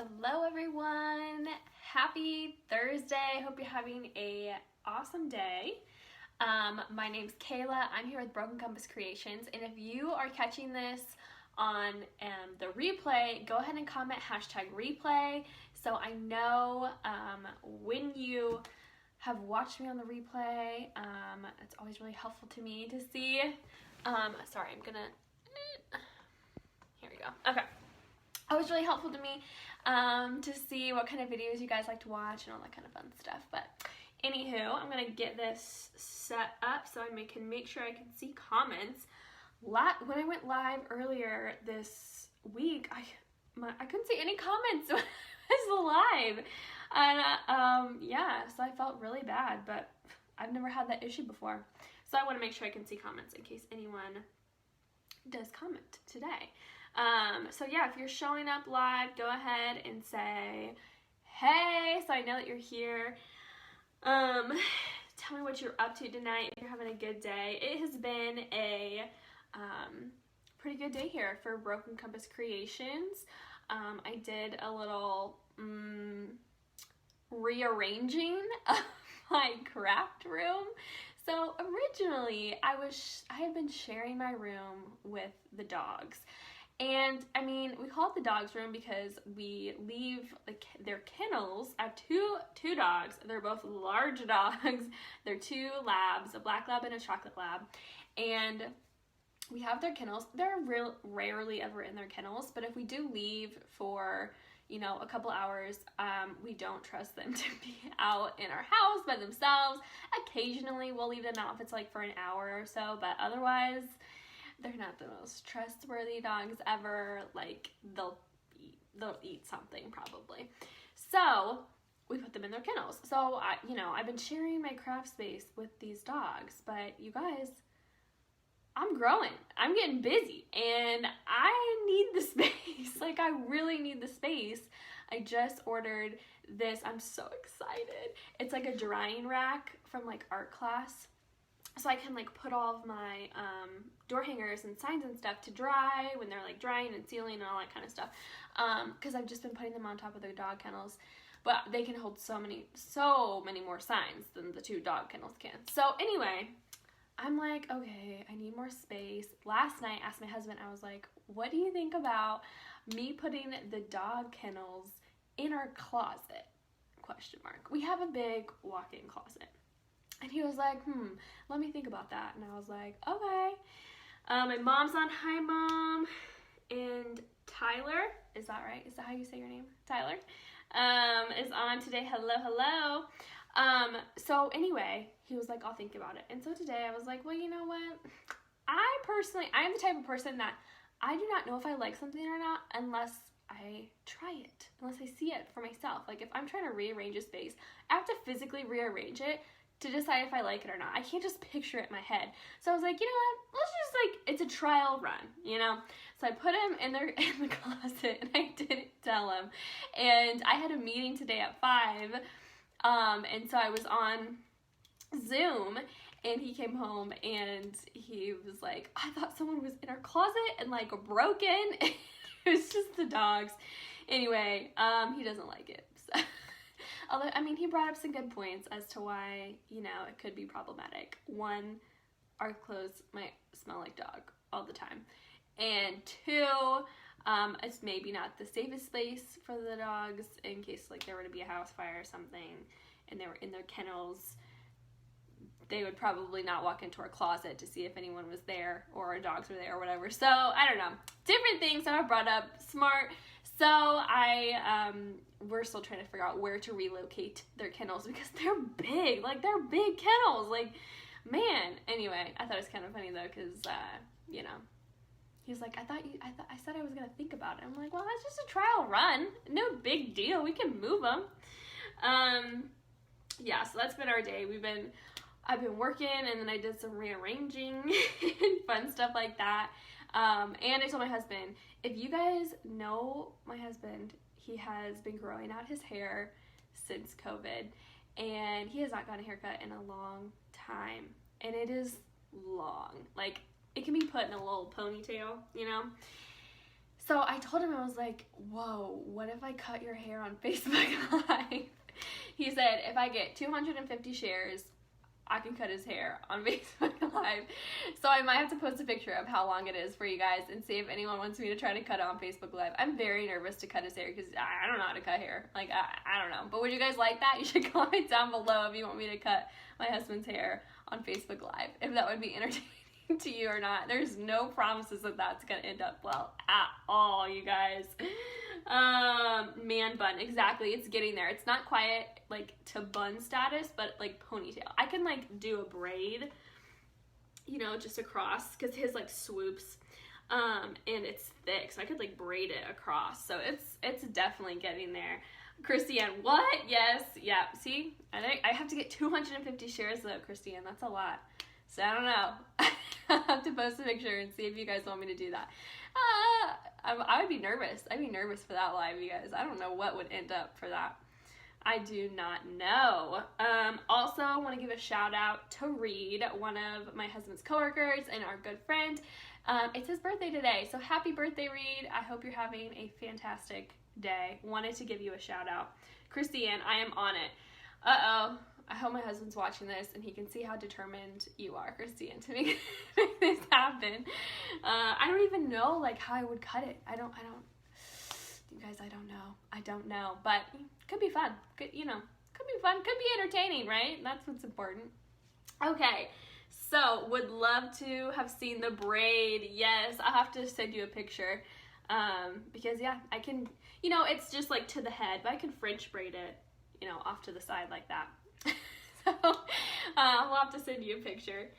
Hello everyone. Happy Thursday. Hope you're having a awesome day. My name's Kayla. I'm here with Broken Compass Creations, and if you are catching this on the replay, go ahead and comment #replay so I know when you have watched me on the replay. It's always really helpful to me to see. Sorry, here we go. Okay. Always really helpful to me to see what kind of videos you guys like to watch and all that kind of fun stuff. But anywho, I'm going to get this set up so I can make sure I can see comments. When I went live earlier this week, I couldn't see any comments when I was live. And yeah, so I felt really bad, but I've never had that issue before. So I want to make sure I can see comments in case anyone does comment today. So yeah, if you're showing up live, go ahead and say, hey, so I know that you're here. Tell me what you're up to tonight, if you're having a good day. It has been a pretty good day here for Broken Compass Creations. I did a little rearranging of my craft room. So originally, I had been sharing my room with the dogs. And I mean, we call it the dog's room because we leave their kennels. I have two dogs. They're both large dogs. They're two labs, a black lab and a chocolate lab. And we have their kennels. They're rarely ever in their kennels, but if we do leave for, a couple hours, we don't trust them to be out in our house by themselves. Occasionally we'll leave them out if it's like for an hour or so, but otherwise they're not the most trustworthy dogs ever. Like they'll eat something probably. So we put them in their kennels. So I've been sharing my craft space with these dogs, but you guys, I'm growing. I'm getting busy and I need the space. Like I really need the space. I just ordered this. I'm so excited. It's like a drying rack from like art class. So I can like put all of my door hangers and signs and stuff to dry when they're like drying and sealing and all that kind of stuff. Because I've just been putting them on top of the dog kennels. But they can hold so many more signs than the two dog kennels can. So anyway, I'm like, okay, I need more space. Last night, I asked my husband, I was like, what do you think about me putting the dog kennels in our closet? ? We have a big walk-in closet. And he was like, let me think about that. And I was like, okay. My mom's on. Hi, Mom. And Tyler, is that right? Is that how you say your name? Tyler, is on today. Hello. So anyway, he was like, I'll think about it. And so today I was like, well, you know what? I'm the type of person that I do not know if I like something or not unless I try it, unless I see it for myself. Like if I'm trying to rearrange a space, I have to physically rearrange it to decide if I like it or not. I can't just picture it in my head. So I was like, you know what? Let's just it's a trial run, So I put him in the closet and I didn't tell him. And I had a meeting today at 5. And so I was on Zoom and he came home and he was like, I thought someone was in our closet and like broken. It was just the dogs. Anyway, he doesn't like it. So. Although, he brought up some good points as to why, it could be problematic. One, our clothes might smell like dog all the time. And 2, it's maybe not the safest space for the dogs in case like there were to be a house fire or something and they were in their kennels. They would probably not walk into our closet to see if anyone was there or our dogs were there or whatever. So I don't know, different things that I brought up. Smart. So we're still trying to figure out where to relocate their kennels because they're big. Like they're big kennels. Like, man. Anyway, I thought it was kind of funny though because he was like, I said I was gonna think about it. I'm like, well, that's just a trial run. No big deal. We can move them. Yeah. So that's been our day. I've been working and then I did some rearranging and fun stuff like that. And I told my husband, if you guys know my husband, he has been growing out his hair since COVID and he has not gotten a haircut in a long time. And it is long. Like it can be put in a little ponytail, So I told him, I was like, whoa, what if I cut your hair on Facebook Live? He said, if I get 250 shares, I can cut his hair on Facebook Live. So I might have to post a picture of how long it is for you guys and see if anyone wants me to try to cut it on Facebook Live. I'm very nervous to cut his hair because I don't know how to cut hair. Like, I don't know. But would you guys like that? You should comment down below if you want me to cut my husband's hair on Facebook Live, if that would be entertaining to you or not. There's no promises that that's gonna end up well at all, you guys. Man bun, exactly. It's getting there. It's not quite like to bun status, but like ponytail. I can like do a braid, you know, just across, because his like swoops, and it's thick, so I could like braid it across. So it's definitely getting there. Christiane, what? Yes, yeah. See, I have to get 250 shares though, Christiane. That's a lot. So I don't know. I'll have to post a picture and see if you guys want me to do that. I would be nervous. I'd be nervous for that live, you guys. I don't know what would end up for that. I do not know. Also, I want to give a shout out to Reed, one of my husband's coworkers and our good friend. It's his birthday today, so happy birthday, Reed. I hope you're having a fantastic day. Wanted to give you a shout out. Christiane, I am on it. Uh-oh. I hope my husband's watching this and he can see how determined you are, Christiane, to make this happen. I don't even know like how I would cut it. I don't, you guys, I don't know, but could be fun. Could be fun. Could be entertaining, right? That's what's important. Okay. So would love to have seen the braid. Yes. I'll have to send you a picture. Because yeah, I can, you know, it's just like to the head, but I can French braid it, you know, off to the side like that. So, we'll have to send you a picture.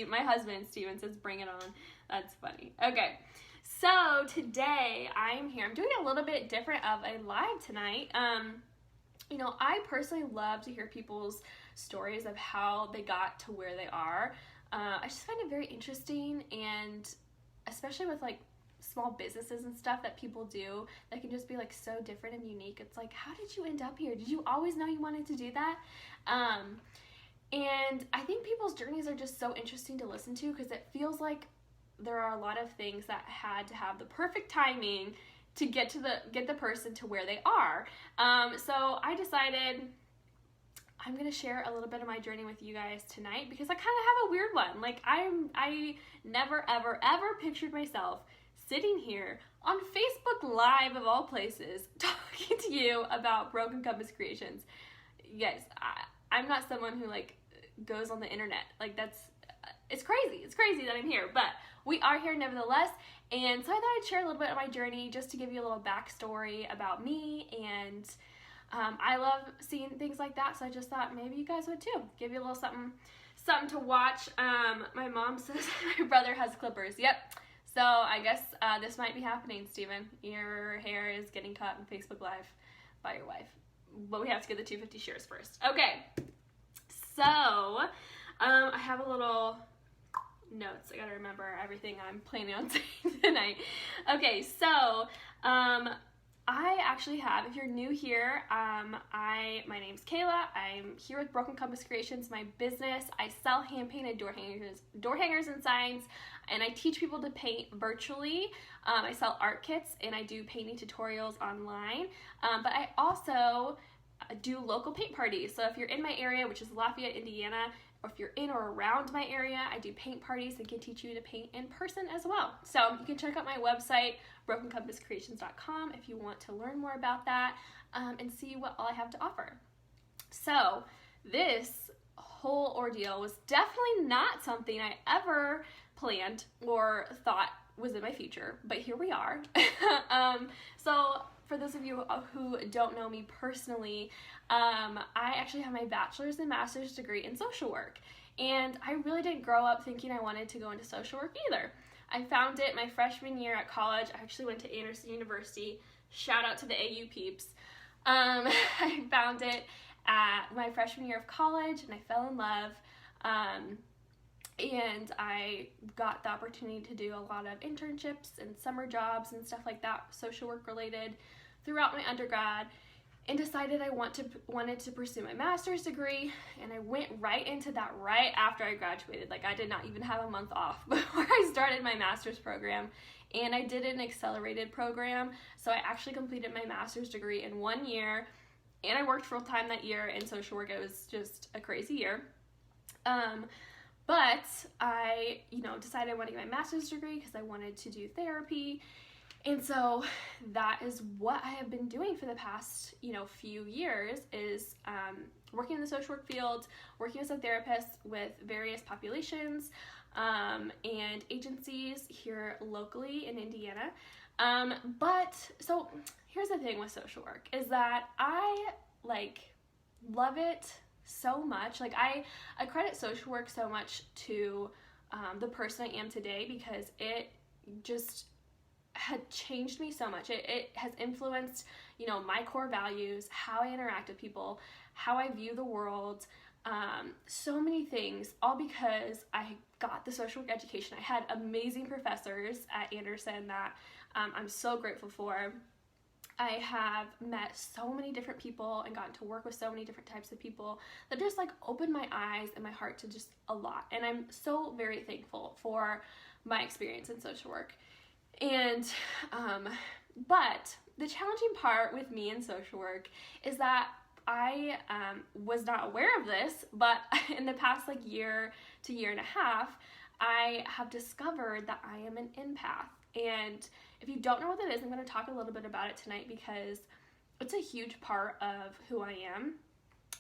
My husband, Steven, says, bring it on. That's funny. Okay, so today I'm here. I'm doing a little bit different of a live tonight. You know, I personally love to hear people's stories of how they got to where they are. I just find it very interesting, and especially with like small businesses and stuff that people do that can just be like so different and unique. It's like, how did you end up here? Did you always know you wanted to do that? And I think people's journeys are just so interesting to listen to, because it feels like there are a lot of things that had to have the perfect timing to get the person to where they are. So I decided I'm gonna share a little bit of my journey with you guys tonight, because I kind of have a weird one. Like I never ever pictured myself sitting here on Facebook Live of all places talking to you about Broken Compass Creations. Yes, I'm not someone who like goes on the internet. Like it's crazy. It's crazy that I'm here, but we are here nevertheless. And so I thought I'd share a little bit of my journey just to give you a little backstory about me. And I love seeing things like that, so I just thought maybe you guys would too. Give you a little something to watch. My mom says my brother has clippers. Yep. So I guess this might be happening, Steven. Your hair is getting cut on Facebook Live by your wife. But we have to get the 250 shares first. Okay. So I have a little notes. I gotta remember everything I'm planning on saying tonight. Okay, so I actually have, if you're new here, my name's Kayla. I'm here with Broken Compass Creations, my business. I sell hand-painted door hangers and signs, and I teach people to paint virtually. I sell art kits, and I do painting tutorials online, but I also do local paint parties. So if you're in my area, which is Lafayette, Indiana, or if you're in or around my area, I do paint parties and can teach you to paint in person as well. So you can check out my website, brokencompasscreations.com, if you want to learn more about that and see what all I have to offer. So this whole ordeal was definitely not something I ever planned or thought was in my future, but here we are. So for those of you who don't know me personally, I actually have my bachelor's and master's degree in social work, and I really didn't grow up thinking I wanted to go into social work either. I found it my freshman year at college. I actually went to Anderson University. Shout out to the AU peeps. I found it at my freshman year of college, and I fell in love. And I got the opportunity to do a lot of internships and summer jobs and stuff like that, social work related, throughout my undergrad, and decided I wanted to pursue my master's degree. And I went right into that right after I graduated. Like, I did not even have a month off before I started my master's program and I did an accelerated program, so I actually completed my master's degree in 1 year, and I worked full-time that year in social work. It was just a crazy year. But I, decided I wanted to get my master's degree because I wanted to do therapy. And so that is what I have been doing for the past, few years is working in the social work field, working as a therapist with various populations and agencies here locally in Indiana. But so here's the thing with social work is that I love it so much. I credit social work so much to the person I am today because it just had changed me so much. It has influenced, my core values, how I interact with people, how I view the world, so many things, all because I got the social work education. I had amazing professors at Anderson that I'm so grateful for. I have met so many different people and gotten to work with so many different types of people that just opened my eyes and my heart to just a lot. And I'm so very thankful for my experience in social work. And, but the challenging part with me in social work is that I was not aware of this, but in the past year to year and a half, I have discovered that I am an empath. And if you don't know what that is, I'm going to talk a little bit about it tonight because it's a huge part of who I am.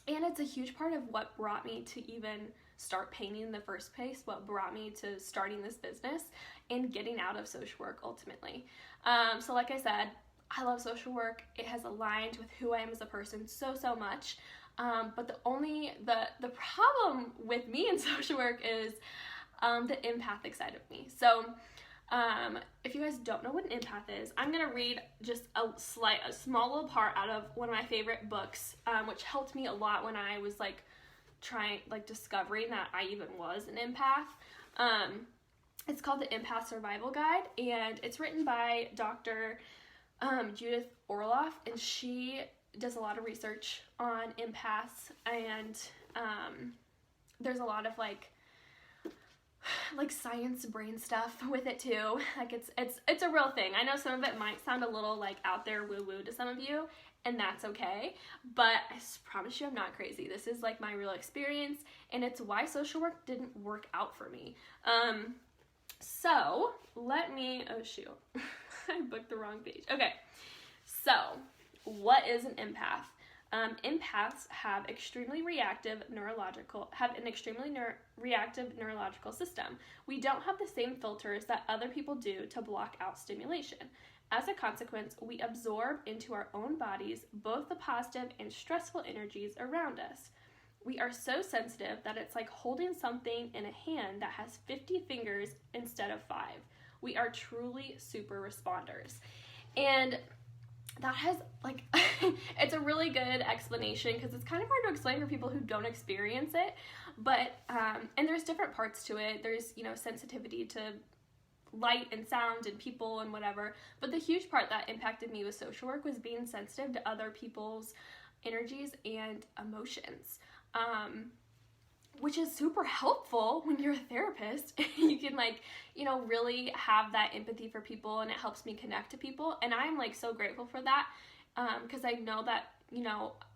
And it's a huge part of what brought me to even start painting in the first place, what brought me to starting this business and getting out of social work ultimately. So like I said, I love social work. It has aligned with who I am as a person so much. But the problem with me in social work is the empathic side of me. So if you guys don't know what an empath is, I'm going to read just a small little part out of one of my favorite books, which helped me a lot when I was discovering that I even was an empath. It's called the Empath Survival Guide, and it's written by Dr. Judith Orloff, and she does a lot of research on empaths, and there's a lot of science brain stuff with it too. It's a real thing. I know some of it might sound a little out there woo-woo to some of you, and that's okay, but I promise you I'm not crazy. This is my real experience, and it's why social work didn't work out for me. So let me, oh shoot, I booked the wrong page. Okay, so what is an empath? Empaths have an extremely reactive neurological system. We don't have the same filters that other people do to block out stimulation. As a consequence, we absorb into our own bodies both the positive and stressful energies around us. We are so sensitive that it's like holding something in a hand that has 50 fingers instead of 5. We are truly super responders. And that has it's a really good explanation because it's kind of hard to explain for people who don't experience it, but and there's different parts to it. There's sensitivity to light and sound and people and whatever, but the huge part that impacted me with social work was being sensitive to other people's energies and emotions, which is super helpful when you're a therapist. You can really have that empathy for people, and it helps me connect to people, and I'm so grateful for that, because I know that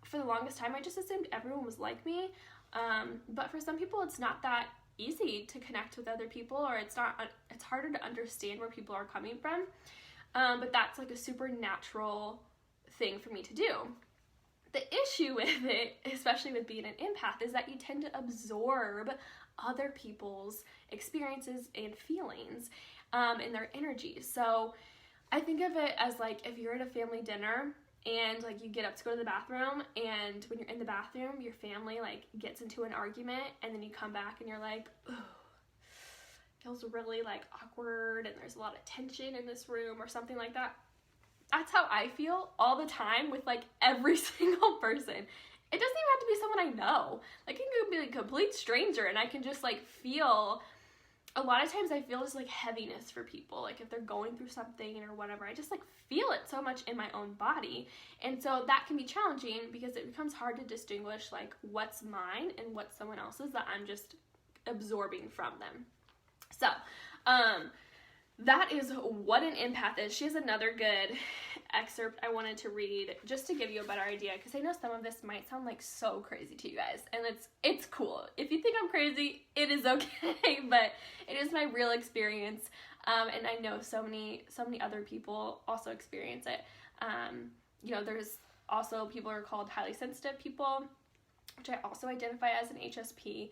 for the longest time I just assumed everyone was like me, but for some people it's not that easy to connect with other people, or it's harder to understand where people are coming from, but that's a super natural thing for me to do. The issue with it, especially with being an empath, is that you tend to absorb other people's experiences and feelings and their energies. So I think of it as if you're at a family dinner and you get up to go to the bathroom, and when you're in the bathroom, your family gets into an argument, and then you come back and you're like, oh, feels really awkward, and there's a lot of tension in this room or something like that. That's how I feel all the time with every single person. It doesn't even have to be someone I know. It can be a complete stranger, and I can just feel, a lot of times I feel this heaviness for people, if they're going through something or whatever. I just feel it so much in my own body, and so that can be challenging because it becomes hard to distinguish what's mine and what's someone else's that I'm just absorbing from them. So that is what an empath is. She has another good excerpt I wanted to read just to give you a better idea, because I know some of this might sound like so crazy to you guys, and it's cool. If you think I'm crazy, it is okay, but it is my real experience, and I know so many other people also experience it. There's also people who are called highly sensitive people, which I also identify as an HSP.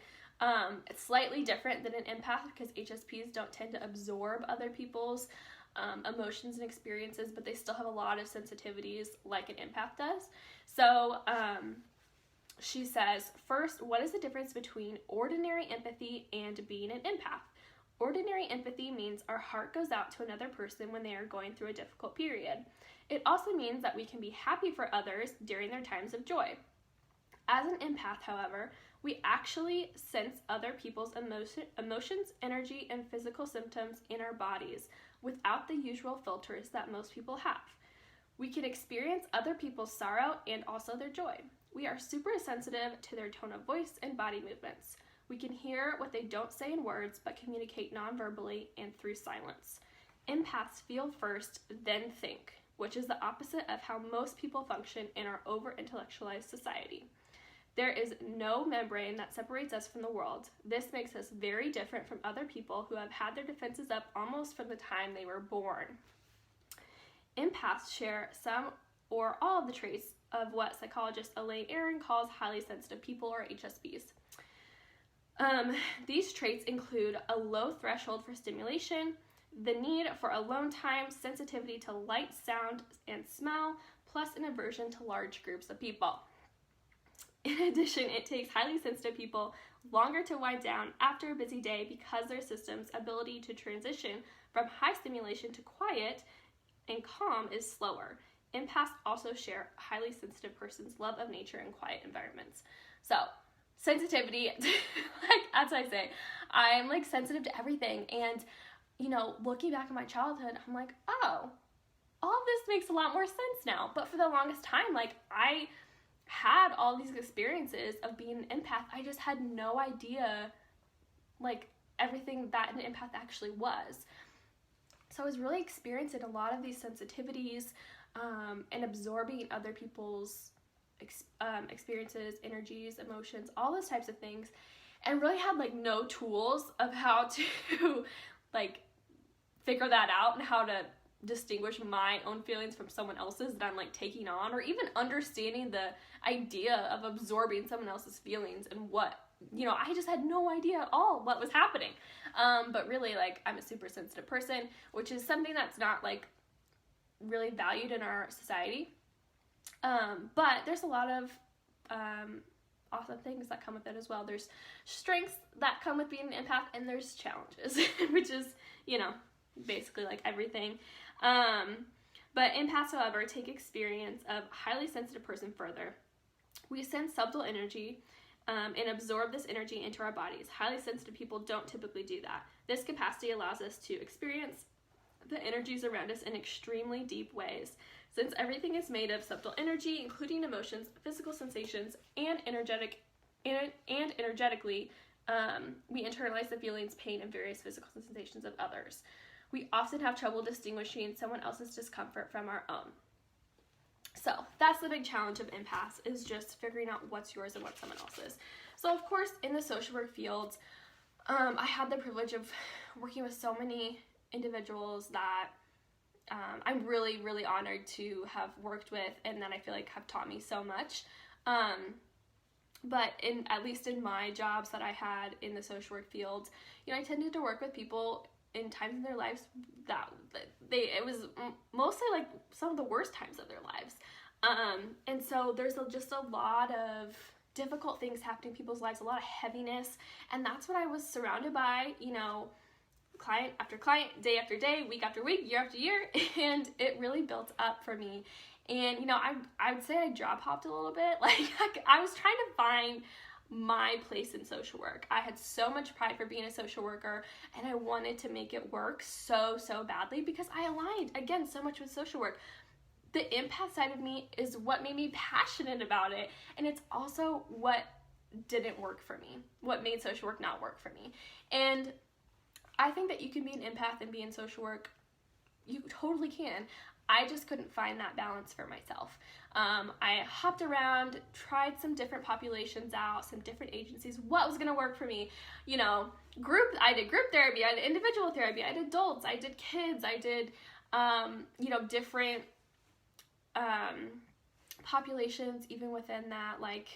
It's slightly different than an empath because HSPs don't tend to absorb other people's emotions and experiences, but they still have a lot of sensitivities like an empath does. So she says, first, what is the difference between ordinary empathy and being an empath? Ordinary empathy means our heart goes out to another person when they are going through a difficult period. It also means that we can be happy for others during their times of joy. As an empath, however, we actually sense other people's emotions, energy, and physical symptoms in our bodies without the usual filters that most people have. We can experience other people's sorrow and also their joy. We are super sensitive to their tone of voice and body movements. We can hear what they don't say in words, but communicate non-verbally and through silence. Empaths feel first, then think, which is the opposite of how most people function in our over-intellectualized society. There is no membrane that separates us from the world. This makes us very different from other people who have had their defenses up almost from the time they were born. Empaths share some or all of the traits of what psychologist Elaine Aron calls highly sensitive people, or HSPs. These traits include a low threshold for stimulation, the need for alone time, sensitivity to light, sound, and smell, plus an aversion to large groups of people. In addition, it takes highly sensitive people longer to wind down after a busy day because their system's ability to transition from high stimulation to quiet and calm is slower. Empaths also share a highly sensitive person's love of nature and quiet environments. So, sensitivity, as I say, I'm sensitive to everything, and looking back at my childhood, I'm like, oh, all of this makes a lot more sense now. But for the longest time, I had all these experiences of being an empath. I just had no idea, everything that an empath actually was. So I was really experiencing a lot of these sensitivities and absorbing other people's experiences, energies, emotions, all those types of things, and really had no tools of how to figure that out and how to distinguish my own feelings from someone else's that I'm taking on, or even understanding the idea of absorbing someone else's feelings and what, I just had no idea at all what was happening. But really, I'm a super sensitive person, which is something that's not really valued in our society. But there's a lot of awesome things that come with it as well. There's strengths that come with being an empath, and there's challenges, which is, basically everything. But empaths, however, take experience of a highly sensitive person further. We sense subtle energy and absorb this energy into our bodies. Highly sensitive people don't typically do that. This capacity allows us to experience the energies around us in extremely deep ways. Since everything is made of subtle energy, including emotions, physical sensations, and energetically, we internalize the feelings, pain, and various physical sensations of others. We often have trouble distinguishing someone else's discomfort from our own. So that's the big challenge of empaths, is just figuring out what's yours and what's someone else's. So of course, in the social work field, I had the privilege of working with so many individuals that I'm really, really honored to have worked with, and that I feel have taught me so much. But at least in my jobs that I had in the social work field, I tended to work with people in times in their lives that it was mostly some of the worst times of their lives. And so there's just a lot of difficult things happening in people's lives, a lot of heaviness, and that's what I was surrounded by, client after client, day after day, week after week, year after year, and it really built up for me. And, I would say I job hopped a little bit. I was trying to find my place in social work. I had so much pride for being a social worker, and I wanted to make it work so badly because I aligned, again, so much with social work. The empath side of me is what made me passionate about it, and it's also what didn't work for me, what made social work not work for me. And I think that you can be an empath and be in social work. You totally can. I just couldn't find that balance for myself. I hopped around, tried some different populations out, some different agencies, what was going to work for me. You know, I did group therapy, I did individual therapy, I did adults, I did kids, I did, different populations even within that. Like,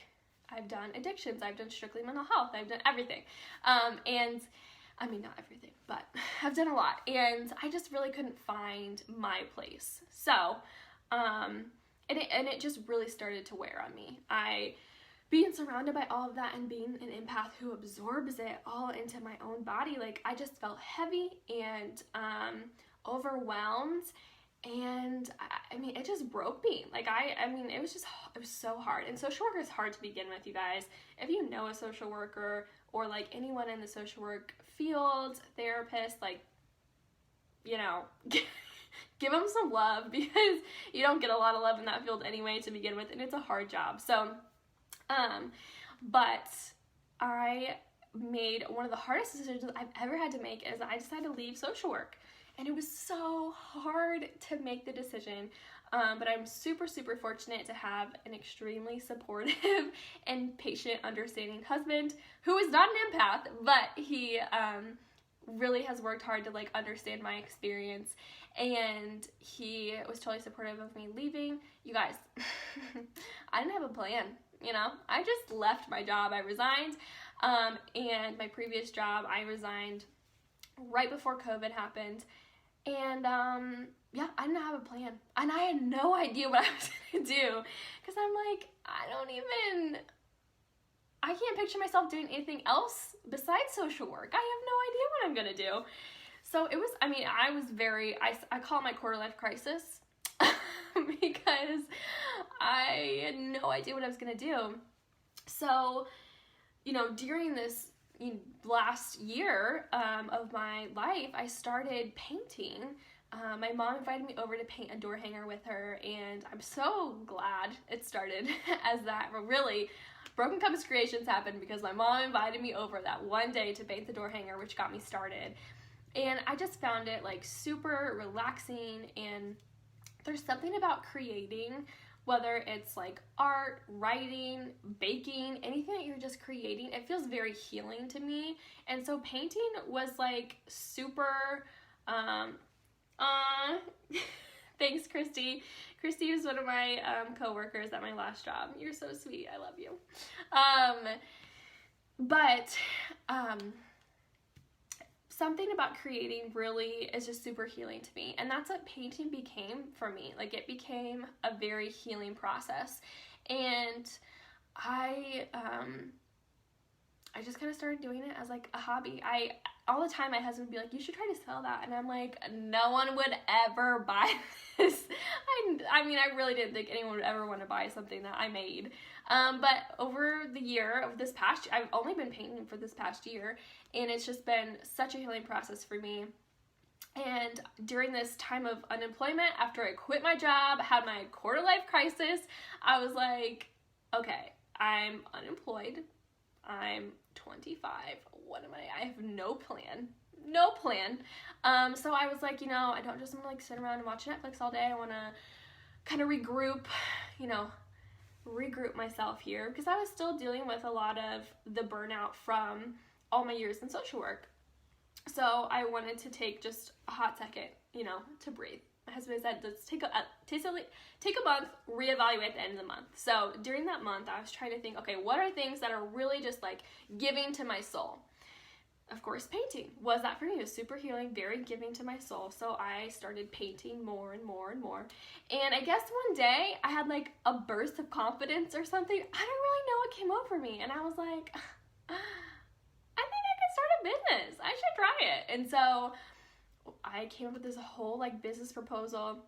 I've done addictions, I've done strictly mental health, I've done everything. And I mean, not everything, but I've done a lot, and I just really couldn't find my place. So, and it just really started to wear on me. Being surrounded by all of that and being an empath who absorbs it all into my own body, like, I just felt heavy and overwhelmed, and I mean, it just broke me. Like, I mean, it was so hard. And social work is hard to begin with, you guys. If you know a social worker or like anyone in the social work field, therapist, like, you know, give them some love, because you don't get a lot of love in that field anyway to begin with, and it's a hard job. So, but I made one of the hardest decisions I've ever had to make, is I decided to leave social work. And it was so hard to make the decision, but I'm super, super fortunate to have an extremely supportive and patient, understanding husband who is not an empath, but he really has worked hard to like understand my experience, and he was totally supportive of me leaving. You guys, I didn't have a plan, you know? I just left my job. I resigned, and my previous job, I resigned right before COVID happened. And, yeah, I didn't have a plan, and I had no idea what I was going to do, because I'm like, I can't picture myself doing anything else besides social work. I have no idea what I'm going to do. So it was, I mean, I was I call it my quarter life crisis, because I had no idea what I was going to do. So, you know, during this last year of my life, I started painting. My mom invited me over to paint a door hanger with her, and I'm so glad it started as that. But really, Broken Compass Creations happened because my mom invited me over that one day to paint the door hanger, which got me started. And I just found it like super relaxing, and there's something about creating, whether it's like art, writing, baking, anything that you're just creating, it feels very healing to me. And so painting was like super, thanks, Christy. Christy is one of my coworkers at my last job. You're so sweet. I love you. Something about creating really is just super healing to me, and that's what painting became for me. Like, it became a very healing process, and I just kind of started doing it as like a hobby. All the time my husband would be like, you should try to sell that, and I'm like, no one would ever buy this. I mean, I really didn't think anyone would ever want to buy something that I made. But over the year of this past, I've only been painting for this past year, and it's just been such a healing process for me. And during this time of unemployment, after I quit my job, had my quarter life crisis, I was like, okay, I'm unemployed. I'm 25. I have no plan. So I was like, you know, I don't just want to like sit around and watch Netflix all day. I want to kind of regroup myself here, because I was still dealing with a lot of the burnout from all my years in social work. So I wanted to take just a hot second, you know, to breathe. My husband said, let's take a month, reevaluate at the end of the month. So during that month, I was trying to think, okay, what are things that are really just like giving to my soul? Of course, painting was that for me. It was super healing, very giving to my soul. So I started painting more and more and more. And I guess one day I had like a burst of confidence or something. I don't really know what came over me. And I was like, I think I could start a business. I should try it. And so I came up with this whole like business proposal,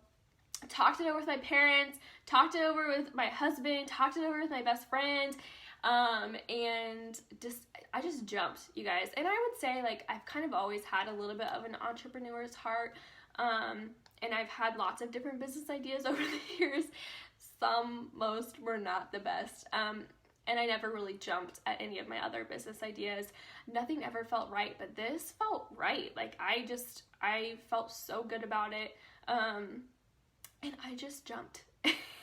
talked it over with my parents, talked it over with my husband, talked it over with my best friend, and I just jumped, you guys. And I would say like I've kind of always had a little bit of an entrepreneur's heart, and I've had lots of different business ideas over the years. Most were not the best. and I never really jumped at any of my other business ideas. Nothing ever felt right, but this felt right. Like, I felt so good about it, and I just jumped.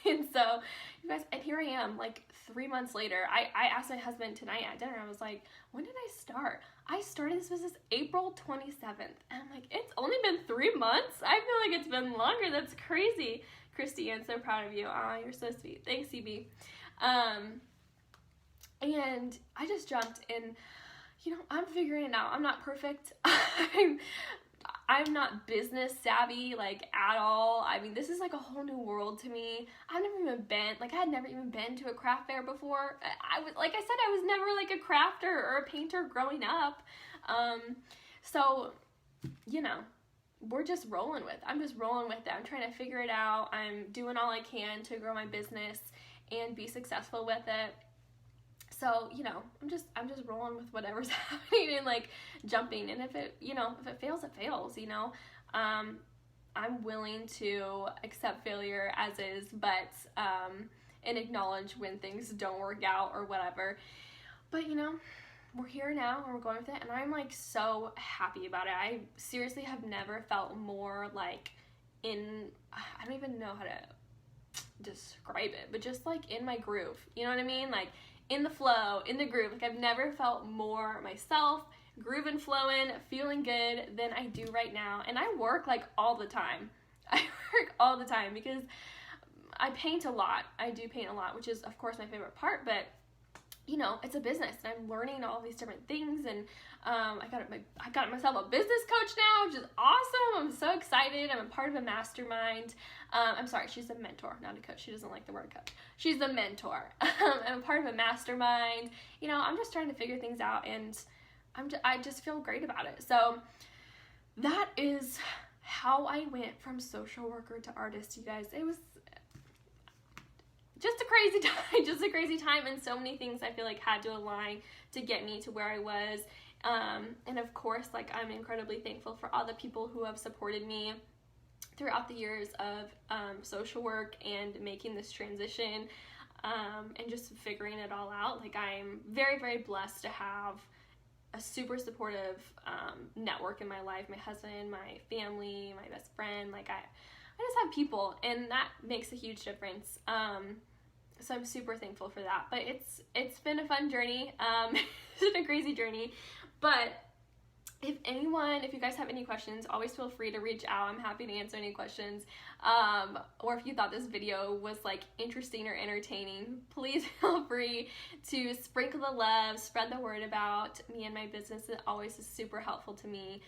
And so, you guys, and here I am, like 3 months later. I asked my husband tonight at dinner, I was like, when did I start? I started this business April 27th. And I'm like, it's only been 3 months? I feel like it's been longer. That's crazy. Christy, I'm so proud of you. Aw, you're so sweet. Thanks, CB. And I just jumped, and, you know, I'm figuring it out. I'm not perfect. I'm not business savvy, like, at all. I mean, this is like a whole new world to me. I had never even been to a craft fair before. Like I said, I was never like a crafter or a painter growing up. So, you know, I'm just rolling with it. I'm trying to figure it out. I'm doing all I can to grow my business and be successful with it. So, you know, I'm just rolling with whatever's happening and, like, jumping. And if it fails, it fails, you know. I'm willing to accept failure as is, but, and acknowledge when things don't work out or whatever. But, you know, we're here now and we're going with it, and I'm, like, so happy about it. I seriously have never felt more, like, I don't even know how to describe it, but just, like, in my groove. You know what I mean? Like, in the flow, in the groove. Like, I've never felt more myself, grooving, flowing, feeling good than I do right now. And I work, like, all the time. I work all the time because I paint a lot. I do paint a lot, which is, of course, my favorite part, but, you know, it's a business, and I'm learning all these different things, and I got myself a business coach now, which is awesome. I'm so excited. I'm a part of a mastermind. I'm sorry, she's a mentor, not a coach. She doesn't like the word coach. She's a mentor. I'm a part of a mastermind. You know, I'm just trying to figure things out, and I just feel great about it. So that is how I went from social worker to artist, you guys. It was just a crazy time, and so many things I feel like had to align to get me to where I was. And of course, like, I'm incredibly thankful for all the people who have supported me throughout the years of social work and making this transition, and just figuring it all out. Like, I'm very, very blessed to have a super supportive network in my life. My husband, my family, my best friend. Like, I just have people, and that makes a huge difference. So I'm super thankful for that. But it's been a fun journey. It's been a crazy journey. But if you guys have any questions, always feel free to reach out. I'm happy to answer any questions. Or if you thought this video was, like, interesting or entertaining, please feel free to sprinkle the love, spread the word about me and my business. It always is super helpful to me.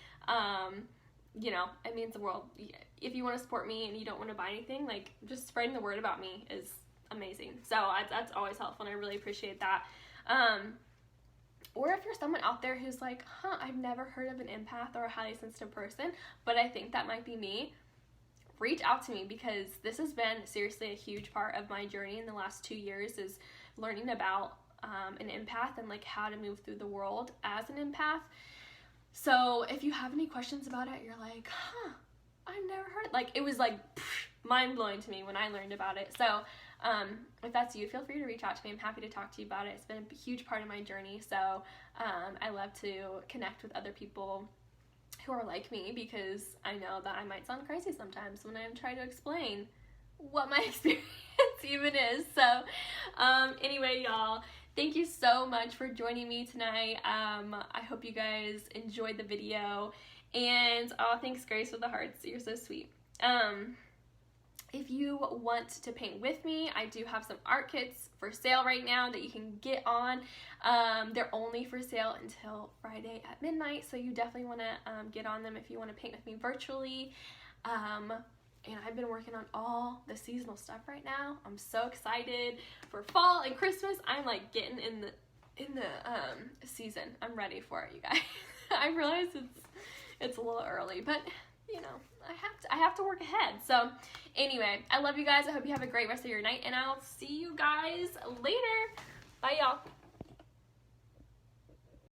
You know, it means the world. If you want to support me and you don't want to buy anything, like, just spreading the word about me is amazing. So that's always helpful, and I really appreciate that. Or if you're someone out there who's like, I've never heard of an empath or a highly sensitive person, but I think that might be me, reach out to me, because this has been seriously a huge part of my journey in the last 2 years, is learning about an empath and, like, how to move through the world as an empath. So if you have any questions about it, you're like, I've never heard it. Like, it was, like, mind-blowing to me when I learned about it. So if that's you, feel free to reach out to me. I'm happy to talk to you about it. It's been a huge part of my journey. So I love to connect with other people who are like me, because I know that I might sound crazy sometimes when I'm trying to explain what my experience even is. So anyway, y'all, thank you so much for joining me tonight. I hope you guys enjoyed the video, and thanks, Grace, with the hearts. You're so sweet. If you want to paint with me, I do have some art kits for sale right now that you can get on. They're only for sale until Friday at midnight, so you definitely want to get on them if you want to paint with me virtually. And I've been working on all the seasonal stuff right now. I'm so excited for fall and Christmas. I'm, like, getting in the season. I'm ready for it, you guys. I realize it's a little early, but, you know, I have to work ahead. So anyway, I love you guys. I hope you have a great rest of your night, and I'll see you guys later. Bye, y'all.